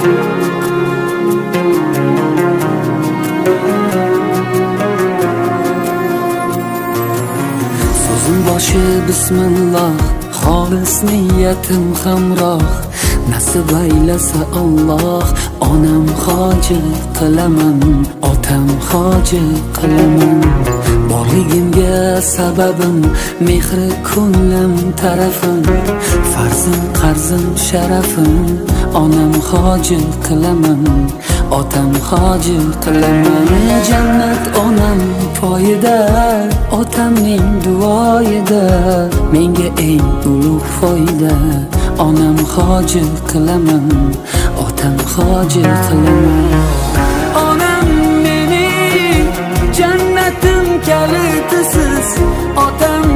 So'zim boshi bismillah, xolis niyatim hamroh. Nasib aylasa Alloh, onam hoji qilaman, otam hoji qilaman. Borligimga sababim mehri ko'nglim tarafim, farzim qarzim sharafim. Onam hoji qilaman, otam hoji qilaman. Jannat onam poyida, otamning duoyida. Menga eng ulug' foyda, onam hoji qilaman, otam hoji qilaman. Onam mening jannatim kalitisiz, otam